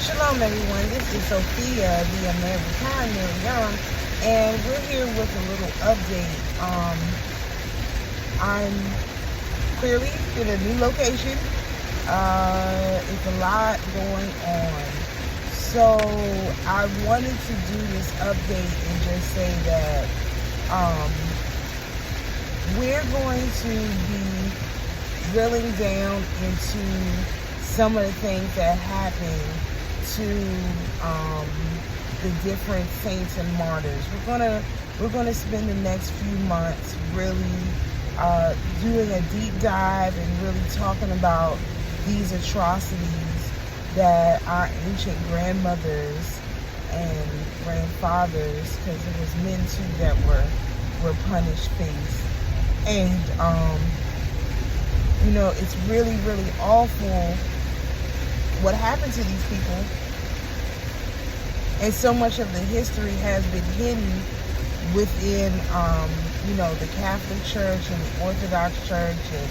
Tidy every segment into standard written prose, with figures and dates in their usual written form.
Shalom, everyone. This is Sophia, the American Young, and we're here with a little update. I'm clearly in a new location. It's a lot going on. So I wanted to do this update and just say that we're going to be drilling down into some of the things that happened to the different saints and martyrs. We're gonna spend the next few months really doing a deep dive and really talking about these atrocities that our ancient grandmothers and grandfathers, because it was men too that were punished, faced. And it's really, really awful what happened to these people. And so much of the history has been hidden within, the Catholic Church and the Orthodox Church. And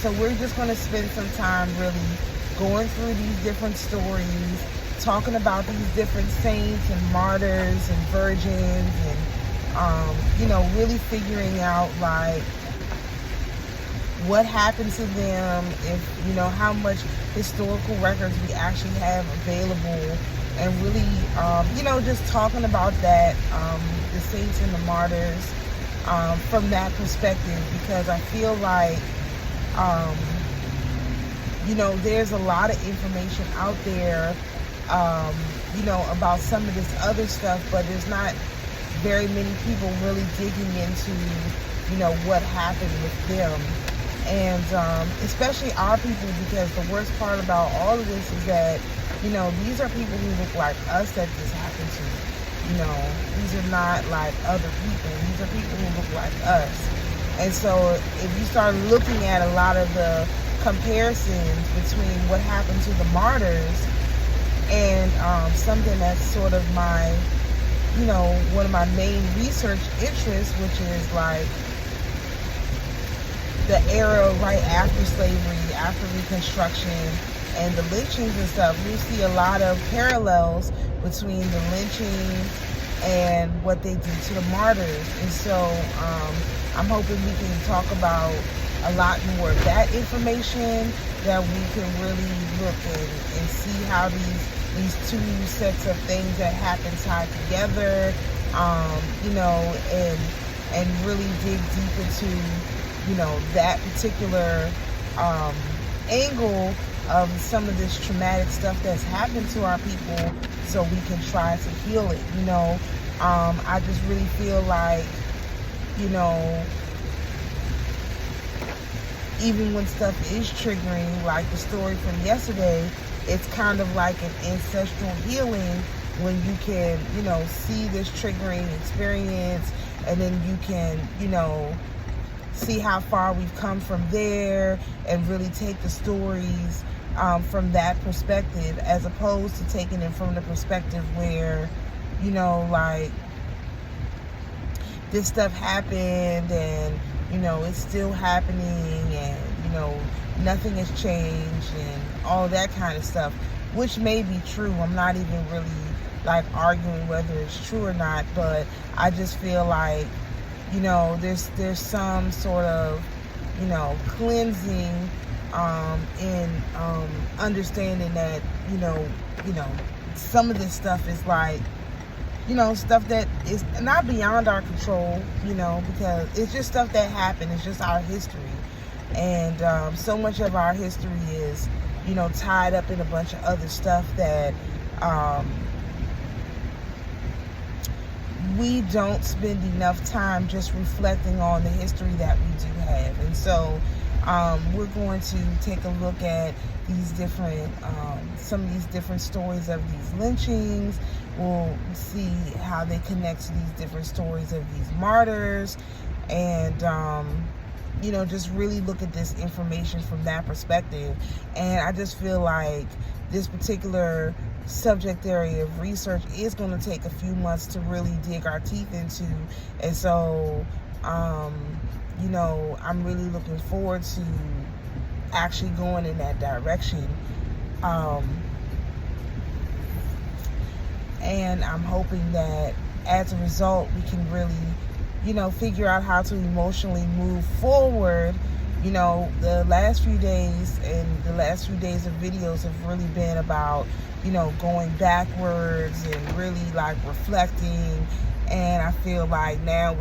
so we're just going to spend some time really going through these different stories, talking about these different saints and martyrs and virgins, and, really figuring out, like, what happened to them, if, how much historical records we actually have available, and really, just talking about that, the saints and the martyrs, from that perspective, because I feel like, there's a lot of information out there, about some of this other stuff, but there's not very many people really digging into, what happened with them. And especially our people, because the worst part about all of this is that, these are people who look like us that this happened to. These are not like other people. These are people who look like us. And so if you start looking at a lot of the comparisons between what happened to the martyrs and something that's sort of my, one of my main research interests, which is like the era right after slavery, after Reconstruction, and the lynchings and stuff, we see a lot of parallels between the lynchings and what they did to the martyrs. And so I'm hoping we can talk about a lot more of that information, that we can really look and see how these two sets of things that happen tied together, and really dig deep into that particular angle of some of this traumatic stuff that's happened to our people, so we can try to heal it. I just really feel like, even when stuff is triggering, like the story from yesterday, it's kind of like an ancestral healing when you can, see this triggering experience, and then you can, see how far we've come from there, and really take the stories from that perspective, as opposed to taking it from the perspective where, like, this stuff happened and, it's still happening, and, nothing has changed, and all that kind of stuff, which may be true. I'm not even really, like, arguing whether it's true or not, but I just feel like, there's some sort of, cleansing in understanding that, some of this stuff is like, stuff that is not beyond our control, because it's just stuff that happened. It's just our history. And so much of our history is, tied up in a bunch of other stuff that we don't spend enough time just reflecting on the history that we do have. And so we're going to take a look at these different, some of these different stories of these lynchings. We'll see how they connect to these different stories of these martyrs, and just really look at this information from that perspective. And I just feel like this particular subject area of research is going to take a few months to really dig our teeth into. And so, I'm really looking forward to actually going in that direction. And I'm hoping that as a result, we can really, figure out how to emotionally move forward. The last few days and the last few days of videos have really been about, going backwards and really like reflecting. And I feel like now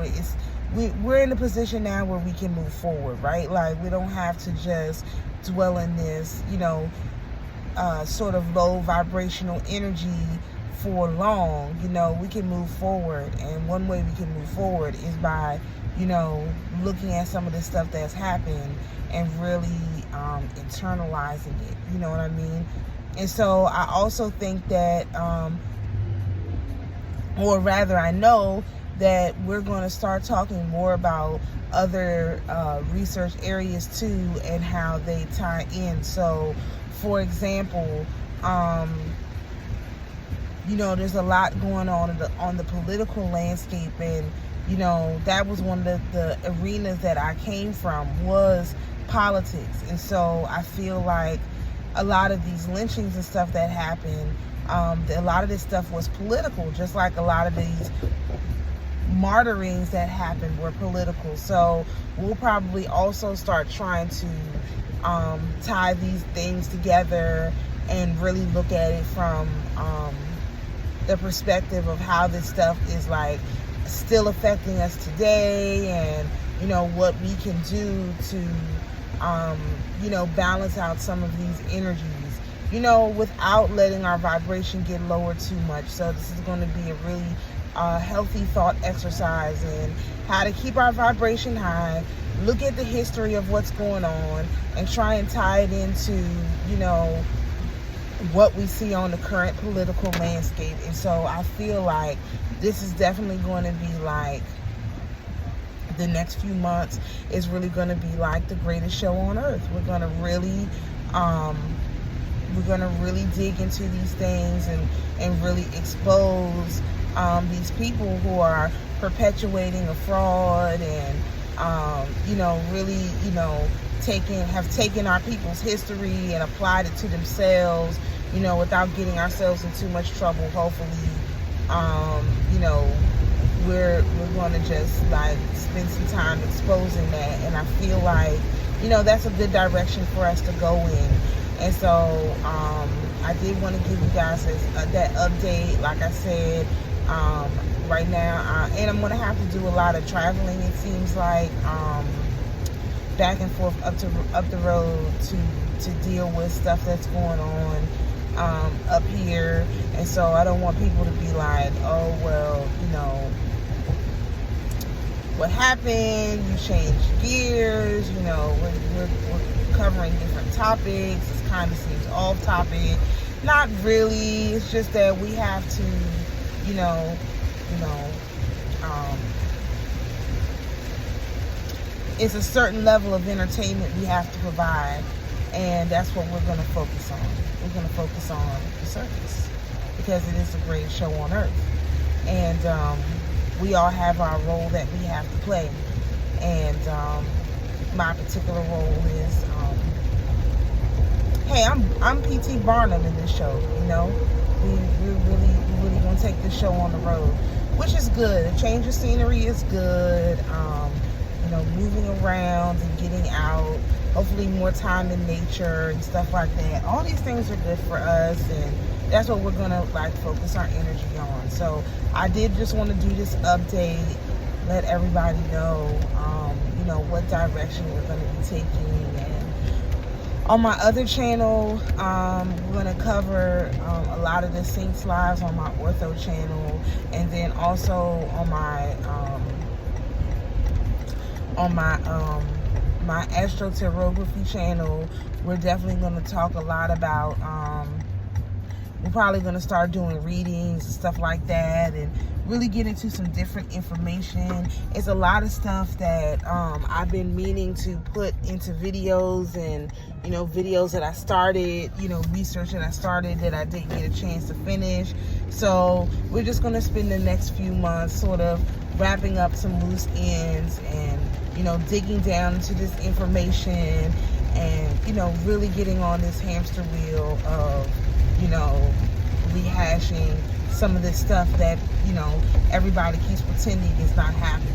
we're in a position now where we can move forward, right? Like, we don't have to just dwell in this, sort of low vibrational energy for long. We can move forward, and one way we can move forward is by, looking at some of the stuff that's happened and really internalizing it. You know what I mean? And so I also think that, or rather, I know that we're going to start talking more about other research areas too, and how they tie in. So, for example, there's a lot going on the political landscape, and that was one of the arenas that I came from, was politics. And so I feel like a lot of these lynchings and stuff that happened, a lot of this stuff was political, just like a lot of these martyrings that happened were political. So we'll probably also start trying to tie these things together and really look at it from the perspective of how this stuff is like still affecting us today, and what we can do to balance out some of these energies, without letting our vibration get lowered too much. So this is going to be a really healthy thought exercise in how to keep our vibration high, look at the history of what's going on, and try and tie it into, what we see on the current political landscape. And so I feel like this is definitely going to be like, the next few months is really going to be like the greatest show on earth. We're going to really dig into these things and really expose these people who are perpetuating a fraud and really have taken our people's history and applied it to themselves, without getting ourselves in too much trouble. Hopefully, we're going to just like spend some time exposing that. And I feel like, that's a good direction for us to go in. And so I did want to give you guys that update. Like I said, right now, and I'm going to have to do a lot of traveling, it seems like, back and forth up the road to deal with stuff that's going on up here. And so I don't want people to be like, oh well, what happened, you changed gears, we're covering different topics, it kind of seems off topic. Not really, it's just that we have to, it's a certain level of entertainment we have to provide, and that's what we're going to focus on. We're going to focus on the circus, because it is the greatest show on earth. And we all have our role that we have to play. And my particular role is, hey, I'm P.T. Barnum in this show, We're really going to take this show on the road, which is good. A change of scenery is good. Moving around and getting out, hopefully more time in nature and stuff like that. All these things are good for us, and that's what we're going to like focus our energy on. So I did just want to do this update, let everybody know, what direction we're going to be taking. And on my other channel, we're going to cover a lot of the Saints lives on my Ortho channel, and then also on my my astrotarography channel. We're definitely going to talk a lot about, we're probably going to start doing readings and stuff like that, and really get into some different information. It's a lot of stuff that I've been meaning to put into videos, and videos that I started, research that I started that I didn't get a chance to finish. So we're just going to spend the next few months sort of wrapping up some loose ends and digging down into this information, and really getting on this hamster wheel of rehashing some of this stuff that, you know, everybody keeps pretending is not happening.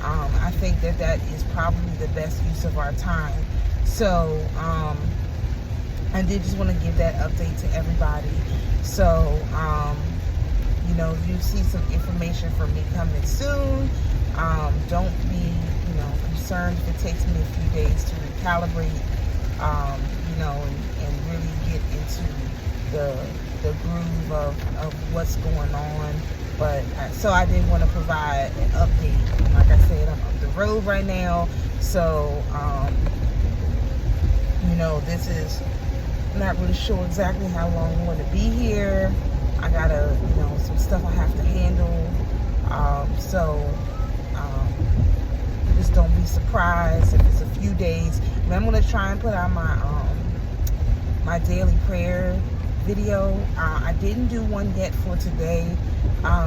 I think that that is probably the best use of our time. So I did just want to give that update to everybody. So you know, you see some information from me coming soon. Don't be, you know, concerned if it takes me a few days to recalibrate, you know, and really get into the groove of what's going on. But so I did want to provide an update. Like I said, I'm up the road right now, so you know, this is not really sure exactly how long I'm going to be here. I gotta, you know, some stuff I have to handle. Just don't be surprised if it's a few days. And I'm gonna try and put out my my daily prayer video. I didn't do one yet for today.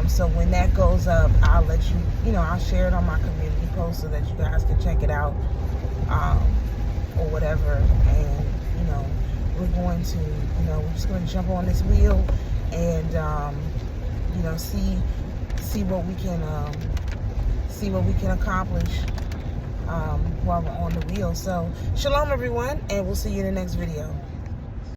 So when that goes up, I'll let you, you know, I'll share it on my community post so that you guys can check it out, or whatever. And, you know, we're going to, you know, we're just going to jump on this wheel and, you know, see what we can accomplish while we're on the wheel. So, shalom, everyone, and we'll see you in the next video.